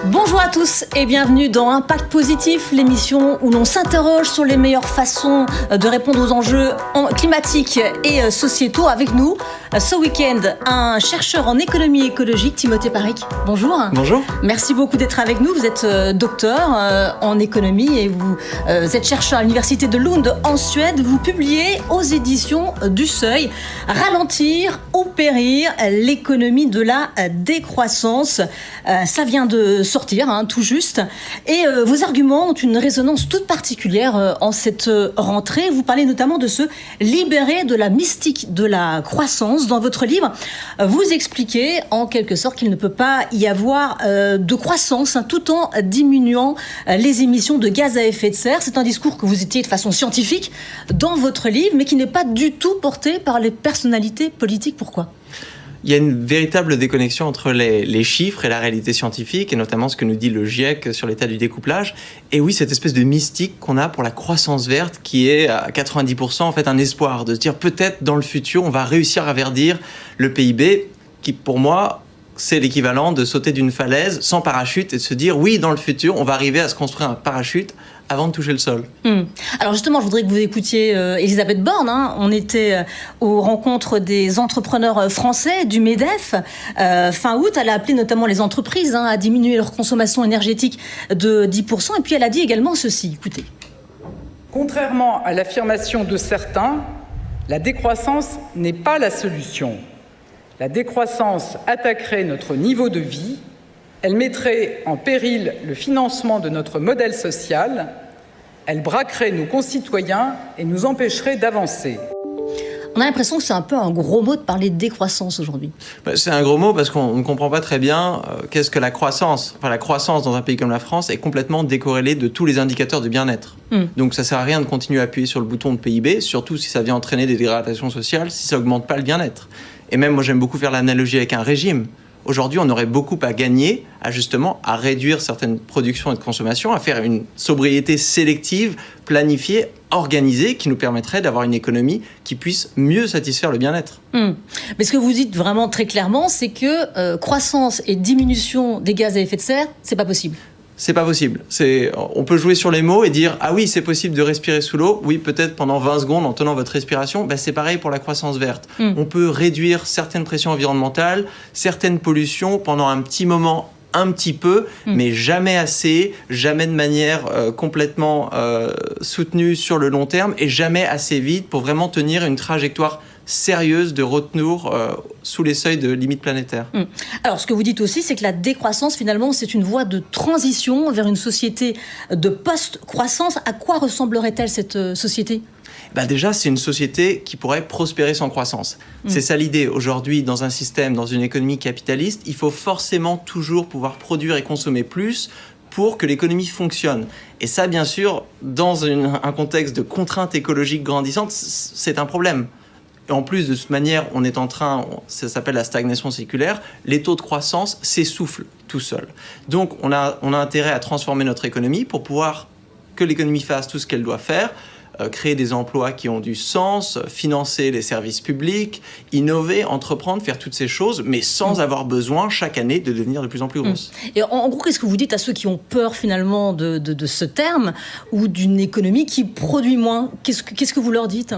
Bonjour à tous et bienvenue dans Impact Positif, l'émission où l'on s'interroge sur les meilleures façons de répondre aux enjeux climatiques et sociétaux. Avec nous, ce week-end, un chercheur en économie écologique, Timothée Parric. Bonjour. Bonjour. Merci beaucoup d'être avec nous. Vous êtes docteur en économie et vous êtes chercheur à l'université de Lund en Suède. Vous publiez aux éditions du Seuil « Ralentir ou périr, l'économie de la décroissance ». Ça vient de sortir, tout juste. Et vos arguments ont une résonance toute particulière en cette rentrée. Vous parlez notamment de se libérer de la mystique de la croissance. Dans votre livre, vous expliquez en quelque sorte qu'il ne peut pas y avoir de croissance tout en diminuant les émissions de gaz à effet de serre. C'est un discours que vous étiez de façon scientifique dans votre livre, mais qui n'est pas du tout porté par les personnalités politiques. Pourquoi ? Il y a une véritable déconnexion entre les chiffres et la réalité scientifique, et notamment ce que nous dit le GIEC sur l'état du découplage. Et oui, cette espèce de mystique qu'on a pour la croissance verte, qui est à 90% en fait un espoir, de se dire peut-être dans le futur, on va réussir à verdir le PIB, qui pour moi, c'est l'équivalent de sauter d'une falaise sans parachute et de se dire oui, dans le futur, on va arriver à se construire un parachute avant de toucher le sol. Alors justement, je voudrais que vous écoutiez Elisabeth Borne. On était aux rencontres des entrepreneurs français du MEDEF. Fin août, elle a appelé notamment les entreprises à diminuer leur consommation énergétique de 10%. Et puis elle a dit également ceci, écoutez. Contrairement à l'affirmation de certains, la décroissance n'est pas la solution. La décroissance attaquerait notre niveau de vie, elle mettrait en péril le financement de notre modèle social, elle braquerait nos concitoyens et nous empêcherait d'avancer. On a l'impression que c'est un peu un gros mot de parler de décroissance aujourd'hui. C'est un gros mot parce qu'on ne comprend pas très bien qu'est-ce que la croissance. Enfin, la croissance dans un pays comme la France est complètement décorrélée de tous les indicateurs de bien-être. Donc ça ne sert à rien de continuer à appuyer sur le bouton de PIB, surtout si ça vient entraîner des dégradations sociales, si ça n'augmente pas le bien-être. Et même, moi, j'aime beaucoup faire l'analogie avec un régime. Aujourd'hui, on aurait beaucoup à gagner à réduire certaines productions et de consommation, à faire une sobriété sélective, planifiée, organisée, qui nous permettrait d'avoir une économie qui puisse mieux satisfaire le bien-être. Mais ce que vous dites vraiment très clairement, c'est que croissance et diminution des gaz à effet de serre, c'est pas possible. C'est pas possible. On peut jouer sur les mots et dire « Ah oui, c'est possible de respirer sous l'eau. Oui, peut-être pendant 20 secondes en tenant votre respiration. » C'est pareil pour la croissance verte. On peut réduire certaines pressions environnementales, certaines pollutions pendant un petit moment, un petit peu, mais jamais assez, jamais de manière complètement soutenue sur le long terme et jamais assez vite pour vraiment tenir une trajectoire sérieuse de retour sous les seuils de limites planétaires. Alors, ce que vous dites aussi, c'est que la décroissance, finalement, c'est une voie de transition vers une société de post-croissance. À quoi ressemblerait-elle, cette société ? Déjà, c'est une société qui pourrait prospérer sans croissance. C'est ça l'idée. Aujourd'hui, dans un système, dans une économie capitaliste, il faut forcément toujours pouvoir produire et consommer plus pour que l'économie fonctionne. Et ça, bien sûr, dans un contexte de contraintes écologiques grandissantes, c'est un problème. Et en plus, de toute manière, ça s'appelle la stagnation séculaire, les taux de croissance s'essoufflent tout seuls. Donc, on a intérêt à transformer notre économie pour pouvoir que l'économie fasse tout ce qu'elle doit faire, créer des emplois qui ont du sens, financer les services publics, innover, entreprendre, faire toutes ces choses, mais sans avoir besoin chaque année de devenir de plus en plus grosse. Et en gros, qu'est-ce que vous dites à ceux qui ont peur finalement de ce terme ou d'une économie qui produit moins ? Qu'est-ce que vous leur dites ?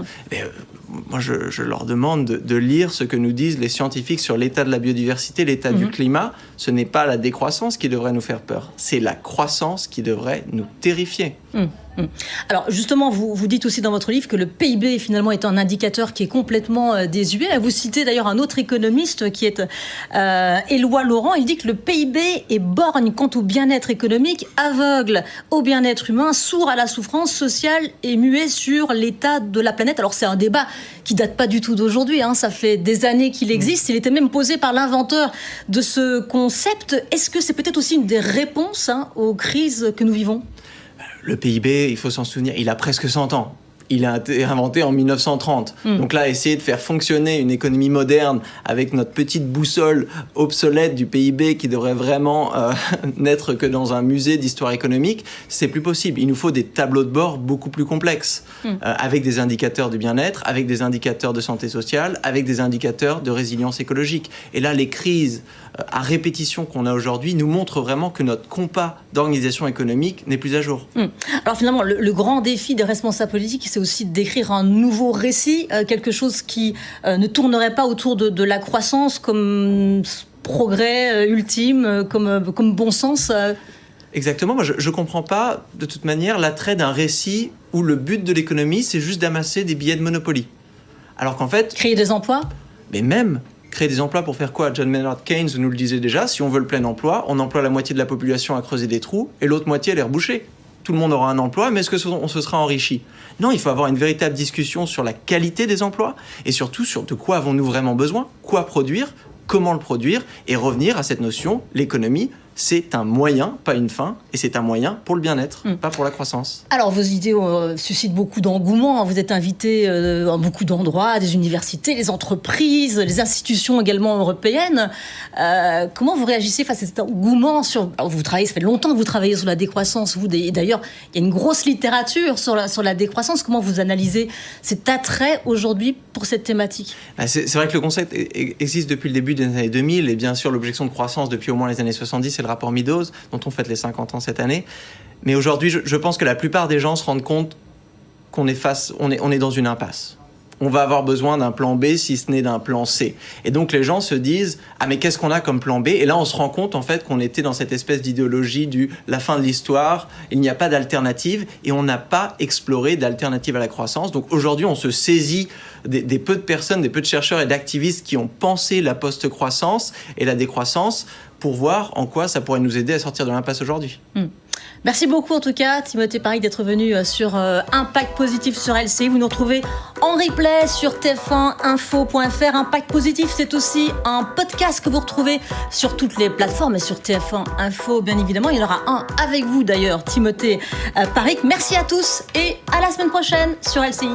Moi, je leur demande de lire ce que nous disent les scientifiques sur l'état de la biodiversité, l'état du climat. Ce n'est pas la décroissance qui devrait nous faire peur, c'est la croissance qui devrait nous terrifier. Alors justement, vous dites aussi dans votre livre que le PIB finalement est un indicateur qui est complètement désuet. Vous citez d'ailleurs un autre économiste qui est Éloi Laurent. Il dit que le PIB est borgne quant au bien-être économique, aveugle au bien-être humain, sourd à la souffrance sociale et muet sur l'état de la planète. Alors c'est un débat qui date pas du tout d'aujourd'hui, ça fait des années qu'il existe. Il était même posé par l'inventeur de ce concept. Est-ce que c'est peut-être aussi une des réponses aux crises que nous vivons ? Le PIB, il faut s'en souvenir, il a presque 100 ans. Il a été inventé en 1930. Donc là, essayer de faire fonctionner une économie moderne avec notre petite boussole obsolète du PIB qui devrait vraiment n'être que dans un musée d'histoire économique, c'est plus possible. Il nous faut des tableaux de bord beaucoup plus complexes, avec des indicateurs de bien-être, avec des indicateurs de santé sociale, avec des indicateurs de résilience écologique. Et là, les crises à répétition qu'on a aujourd'hui nous montrent vraiment que notre compas d'organisation économique n'est plus à jour. Alors finalement, le grand défi des responsables politiques, c'est aussi d'écrire un nouveau récit, quelque chose qui ne tournerait pas autour de la croissance comme progrès ultime, comme bon sens. Exactement, moi je ne comprends pas de toute manière l'attrait d'un récit où le but de l'économie c'est juste d'amasser des billets de Monopoly. Alors qu'en fait... Créer des emplois ? Mais même créer des emplois pour faire quoi ? John Maynard Keynes nous le disait déjà, si on veut le plein emploi, on emploie la moitié de la population à creuser des trous et l'autre moitié à les reboucher. Tout le monde aura un emploi, mais est-ce qu'on se sera enrichi ? Non, il faut avoir une véritable discussion sur la qualité des emplois et surtout sur de quoi avons-nous vraiment besoin, quoi produire, comment le produire et revenir à cette notion, l'économie, c'est un moyen, pas une fin, et c'est un moyen pour le bien-être, pas pour la croissance. Alors, vos idées suscitent beaucoup d'engouement. Vous êtes invité à beaucoup d'endroits, des universités, les entreprises, les institutions également européennes. Comment vous réagissez face à cet engouement Alors, vous travaillez, ça fait longtemps que vous travaillez sur la décroissance. D'ailleurs, il y a une grosse littérature sur la décroissance. Comment vous analysez cet attrait aujourd'hui pour cette thématique ? C'est vrai que le concept existe depuis le début des années 2000, et bien sûr l'objection de croissance depuis au moins les années 70, c'est le rapport Meadows, dont on fête les 50 ans cette année. Mais aujourd'hui, je pense que la plupart des gens se rendent compte qu'on est dans une impasse. On va avoir besoin d'un plan B si ce n'est d'un plan C. Et donc les gens se disent « Ah mais qu'est-ce qu'on a comme plan B ?» Et là on se rend compte en fait qu'on était dans cette espèce d'idéologie la fin de l'histoire, il n'y a pas d'alternative et on n'a pas exploré d'alternative à la croissance. Donc aujourd'hui on se saisit des peu de personnes, des peu de chercheurs et d'activistes qui ont pensé la post-croissance et la décroissance pour voir en quoi ça pourrait nous aider à sortir de l'impasse aujourd'hui. Merci beaucoup en tout cas, Timothée Parric, d'être venu sur Impact Positif sur LCI. Vous nous retrouvez en replay sur tf1info.fr. Impact Positif, c'est aussi un podcast que vous retrouvez sur toutes les plateformes et sur TF1 Info, bien évidemment. Il y en aura un avec vous d'ailleurs, Timothée Parric. Merci à tous et à la semaine prochaine sur LCI.